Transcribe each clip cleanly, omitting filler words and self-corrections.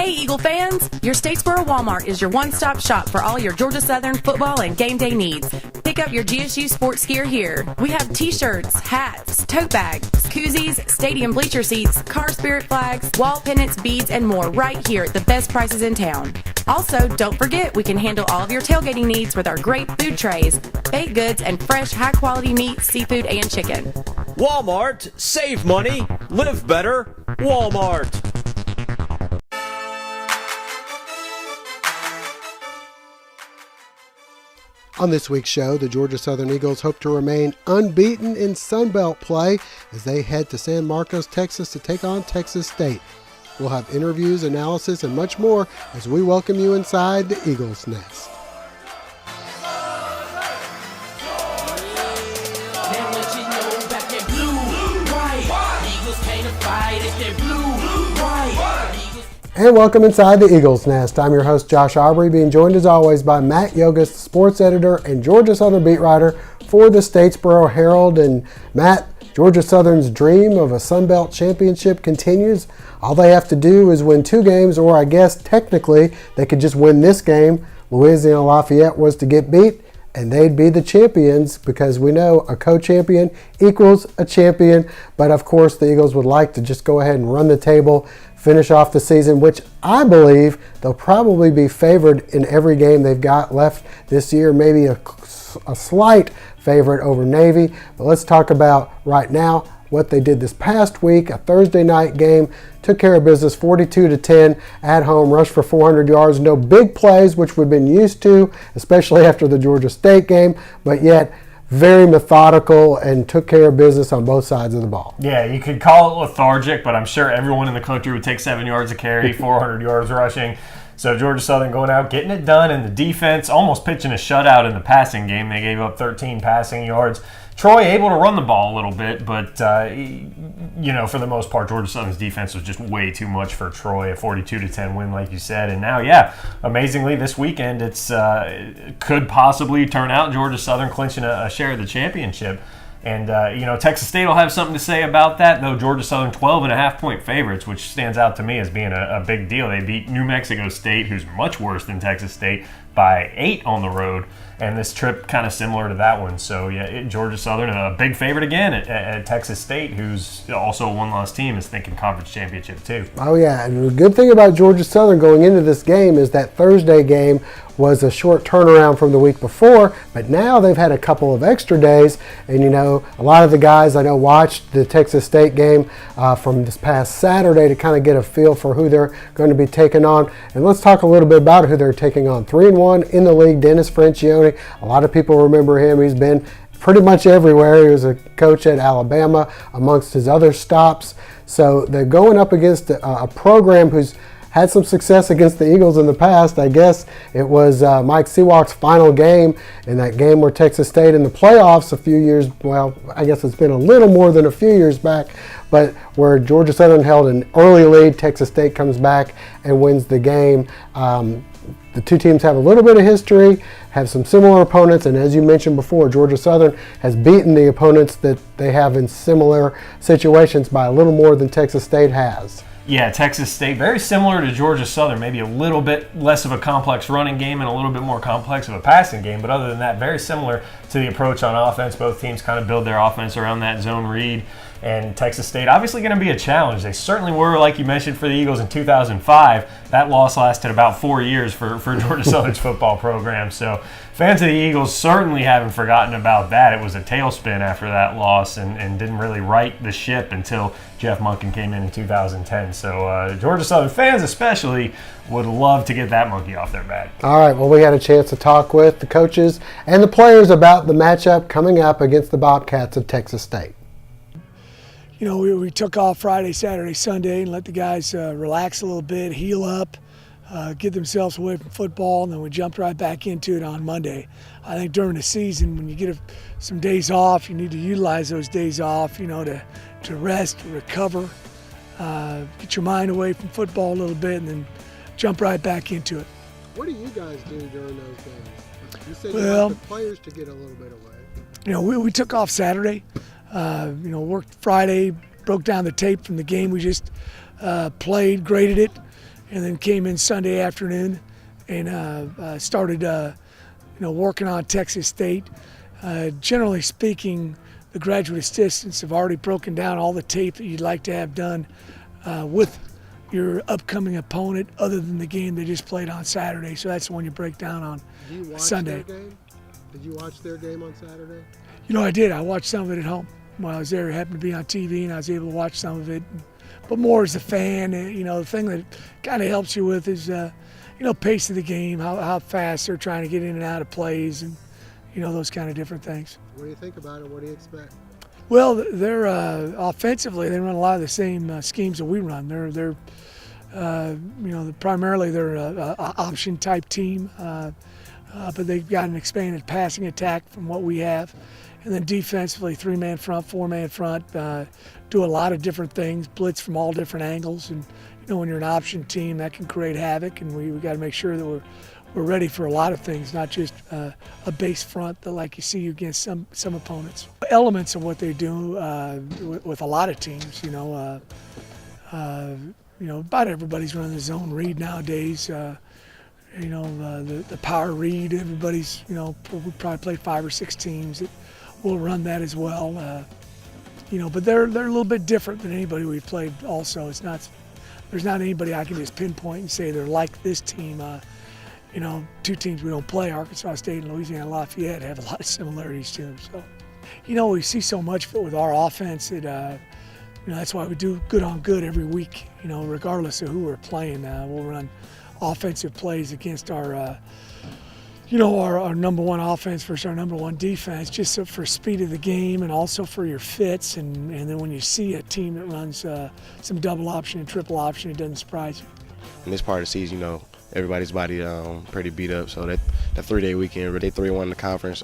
Hey, Eagle fans! Your Statesboro Walmart is your one-stop shop for all your Georgia Southern football and game day needs. Pick up your GSU sports gear here. We have t-shirts, hats, tote bags, koozies, stadium bleacher seats, car spirit flags, wall pennants, beads, and more right here at the best prices in town. Also, don't forget we can handle all of your tailgating needs with our great food trays, baked goods, and fresh, high-quality meat, seafood, and chicken. Walmart. Save money. Live better. Walmart. On this week's show, the Georgia Southern Eagles hope to remain unbeaten in Sun Belt play as they head to San Marcos, Texas to take on Texas State. We'll have interviews, analysis, and much more as we welcome you inside the Eagles' nest. And welcome inside the Eagles' Nest. I'm your host, Josh Aubrey, being joined as always by Matt Yogus, sports editor and Georgia Southern beat writer for the Statesboro Herald. And Matt, Georgia Southern's dream of a Sun Belt championship continues. All they have to do is win 2 games, or I guess technically they could just win this game. Louisiana Lafayette was to get beat, and they'd be the champions, because we know a co-champion equals a champion. But of course, the Eagles would like to just go ahead and run the table, finish off the season, which I believe they'll probably be favored in every game they've got left this year, maybe a slight favorite over Navy. But let's talk about right now what they did this past week. A Thursday night game, took care of business 42-10 at home, rushed for 400 yards. No big plays, which we've been used to, especially after the Georgia State game, but yet very methodical and took care of business on both sides of the ball. Yeah, you could call it lethargic, but I'm sure everyone in the country would take 7 yards a carry, 400 yards rushing. So Georgia Southern going out, getting it done in the defense, almost pitching a shutout in the passing game. They gave up 13 passing yards. Troy able to run the ball a little bit, but, for the most part, Georgia Southern's defense was just way too much for Troy, a 42-10 win, like you said. And now, amazingly, this weekend, it's could possibly turn out Georgia Southern clinching a share of the championship. And, Texas State will have something to say about that, though. Georgia Southern 12.5-point favorites, which stands out to me as being a big deal. They beat New Mexico State, who's much worse than Texas State, by 8 on the road. And this trip kind of similar to that one. So, Georgia Southern, a big favorite again at Texas State, who's also a one-loss team, is thinking conference championship too. Oh, yeah. And the good thing about Georgia Southern going into this game is that Thursday game was a short turnaround from the week before, but now they've had a couple of extra days. And, a lot of the guys I know watched the Texas State game from this past Saturday to kind of get a feel for who they're going to be taking on. And let's talk a little bit about who they're taking on. 3-1 in the league, Dennis Francione. A lot of people remember him. He's been pretty much everywhere. He was a coach at Alabama amongst his other stops. So they're going up against a program who's had some success against the Eagles in the past. I guess it was Mike Sewak's final game, in that game where Texas State in the playoffs a few years, I guess it's been a little more than a few years back, but where Georgia Southern held an early lead, Texas State comes back and wins the game. The two teams have a little bit of history, have some similar opponents, and as you mentioned before, Georgia Southern has beaten the opponents that they have in similar situations by a little more than Texas State has. Yeah, Texas State, very similar to Georgia Southern, maybe a little bit less of a complex running game and a little bit more complex of a passing game, but other than that, very similar to the approach on offense. Both teams kind of build their offense around that zone read. And Texas State obviously going to be a challenge. They certainly were, like you mentioned, for the Eagles in 2005. That loss lasted about 4 years for Georgia Southern's football program. So fans of the Eagles certainly haven't forgotten about that. It was a tailspin after that loss and didn't really right the ship until Jeff Monken came in 2010. So Georgia Southern fans especially would love to get that monkey off their back. All right, well, we had a chance to talk with the coaches and the players about the matchup coming up against the Bobcats of Texas State. We took off Friday, Saturday, Sunday and let the guys relax a little bit, heal up, get themselves away from football, and then we jumped right back into it on Monday. I think during the season, when you get some days off, you need to utilize those days off, to rest, to recover, get your mind away from football a little bit, and then jump right back into it. What do you guys do during those days? You said you want the players to get a little bit away. We took off Saturday. Worked Friday, broke down the tape from the game we just played, graded it, and then came in Sunday afternoon and started working on Texas State. Generally speaking, the graduate assistants have already broken down all the tape that you'd like to have done with your upcoming opponent, other than the game they just played on Saturday. So that's the one you break down on Sunday. Did you watch their game on Saturday? I did. I watched some of it at home while I was there. It happened to be on TV, and I was able to watch some of it. But more as a fan, the thing that kind of helps you with is, pace of the game, how fast they're trying to get in and out of plays, and those kind of different things. What do you think about it? What do you expect? Well, they're offensively, they run a lot of the same schemes that we run. They're primarily they're an option type team, but they've got an expanded passing attack from what we have. And then defensively, 3-man front, 4-man front, do a lot of different things, blitz from all different angles. And when you're an option team, that can create havoc, and we got to make sure that we're ready for a lot of things, not just a base front that like you see against some opponents. Elements of what they do with a lot of teams, about everybody's running the zone read nowadays. The power read, everybody's, we probably play 5 or 6 teams that will run that as well. But they're a little bit different than anybody we've played also. There's not anybody I can just pinpoint and say they're like this team. 2 teams we don't play, Arkansas State and Louisiana Lafayette, have a lot of similarities to them. So, we see so much with our offense that, that's why we do good on good every week. Regardless of who we're playing, we'll run offensive plays against our, our number one offense versus our number one defense, just so for speed of the game and also for your fits. And then when you see a team that runs some double option and triple option, it doesn't surprise you. In this part of the season, everybody's body pretty beat up. So that 3-day weekend, they 3-1 in the conference.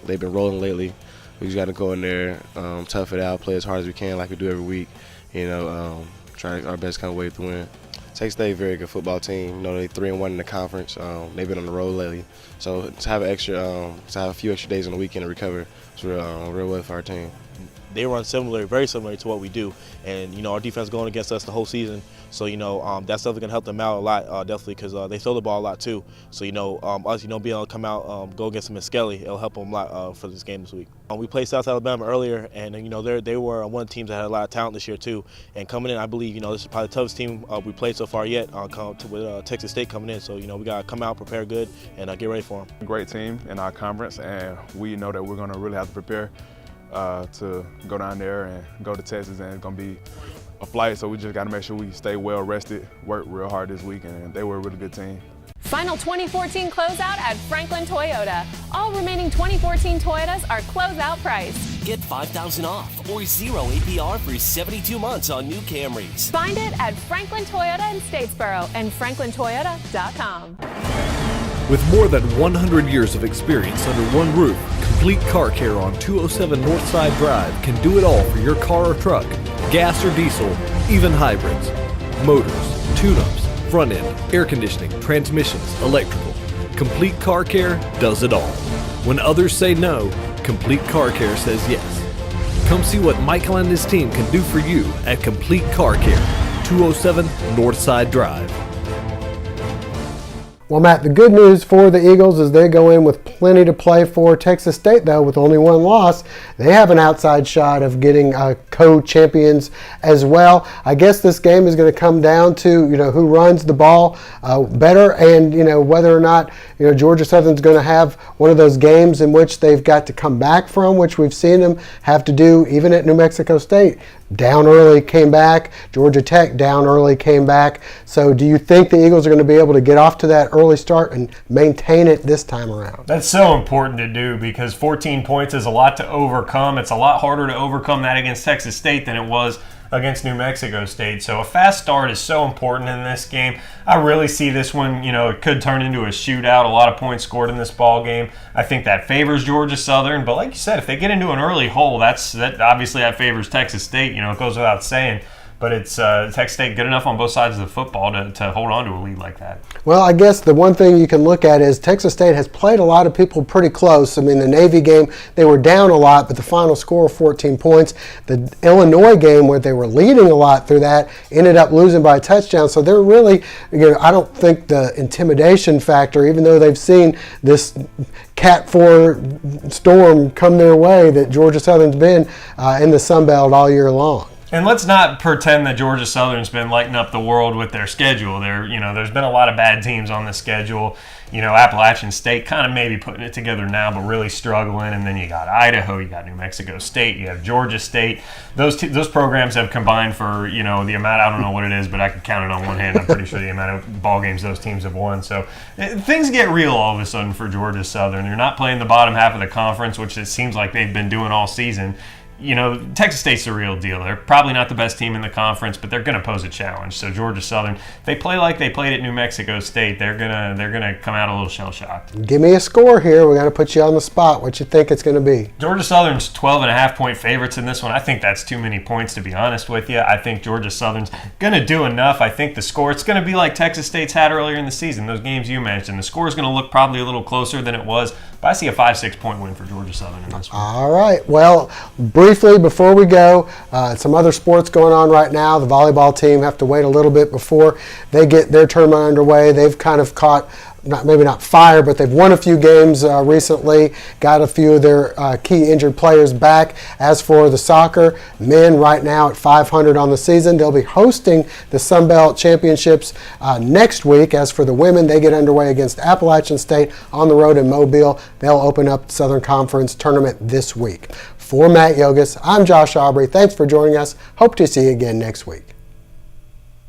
They've been rolling lately. We just got to go in there, tough it out, play as hard as we can like we do every week. Try our best to come away with the win. Texas State, very good football team. They 3-1 in the conference. They've been on the road lately. So to have a few extra days on the weekend to recover is real well for our team. They run very similar to what we do, and our defense going against us the whole season. So that's definitely gonna help them out a lot, definitely, because they throw the ball a lot too. So us, being able to come out, go against them in Skelly, it'll help them a lot for this game this week. We played South Alabama earlier, and they were one of the teams that had a lot of talent this year too. And coming in, I believe this is probably the toughest team we played so far yet. With Texas State coming in, so we gotta come out, prepare good, and get ready for them. Great team in our conference, and we know that we're gonna really have to prepare to go down there and go to Texas, and it's gonna be a flight, so we just got to make sure we stay well rested, work real hard this week, and they were a really good team. Final 2014 closeout at Franklin Toyota. All remaining 2014 Toyotas are closeout price. Get $5,000 off or 0 APR for 72 months on new Camrys. Find it at Franklin Toyota in Statesboro and franklintoyota.com. With more than 100 years of experience under one roof, Complete Car Care on 207 Northside Drive can do it all for your car or truck, gas or diesel, even hybrids, motors, tune-ups, front end, air conditioning, transmissions, electrical. Complete Car Care does it all. When others say no, Complete Car Care says yes. Come see what Michael and his team can do for you at Complete Car Care, 207 Northside Drive. Well, Matt, the good news for the Eagles is they go in with plenty to play for. Texas State, though, with only one loss, they have an outside shot of getting co-champions as well. I guess this game is going to come down to, who runs the ball better, and, whether or not, Georgia Southern's going to have one of those games in which they've got to come back from, which we've seen them have to do even at New Mexico State. Down early, came back. Georgia Tech down early, came back. So do you think the Eagles are going to be able to get off to that early start and maintain it this time around? That's so important to do, because 14 points is a lot to overcome. It's a lot harder to overcome that against Texas State than it was against New Mexico State. So a fast start is so important in this game. I really see this one, it could turn into a shootout. A lot of points scored in this ball game. I think that favors Georgia Southern. But like you said, if they get into an early hole, that obviously that favors Texas State. It goes without saying. but it's Texas State good enough on both sides of the football to hold on to a lead like that. Well, I guess the one thing you can look at is Texas State has played a lot of people pretty close. I mean, the Navy game, they were down a lot, but the final score of 14 points. The Illinois game, where they were leading a lot through that, ended up losing by a touchdown. So they're really, I don't think the intimidation factor, even though they've seen this Cat 4 storm come their way that Georgia Southern's been in the Sun Belt all year long. And let's not pretend that Georgia Southern's been lighting up the world with their schedule. There's been a lot of bad teams on the schedule. Appalachian State kind of maybe putting it together now, but really struggling. And then you got Idaho, you got New Mexico State, you have Georgia State. Those programs have combined for the amount. I don't know what it is, but I can count it on one hand. I'm pretty sure the amount of ball games those teams have won. So things get real all of a sudden for Georgia Southern. They're not playing the bottom half of the conference, which it seems like they've been doing all season. Texas State's the real deal. They're probably not the best team in the conference, but they're going to pose a challenge. So Georgia Southern, they play like they played at New Mexico State. They're gonna come out a little shell shocked. Give me a score here. We got to put you on the spot. What you think it's going to be? Georgia Southern's 12.5-point favorites in this one. I think that's too many points, to be honest with you. I think Georgia Southern's going to do enough. I think the score, it's going to be like Texas State's had earlier in the season. Those games you mentioned, the score is going to look probably a little closer than it was. But I see a 5-6 point win for Georgia Southern in this one. All right. Well, briefly before we go, some other sports going on right now. The volleyball team have to wait a little bit before they get their tournament underway. They've kind of caught, maybe not fire, but they've won a few games recently, got a few of their key injured players back. As for the soccer, men right now at 500 on the season. They'll be hosting the Sun Belt Championships next week. As for the women, they get underway against Appalachian State on the road in Mobile. They'll open up the Southern Conference tournament this week. For Matt Yogus, I'm Josh Aubrey. Thanks for joining us. Hope to see you again next week.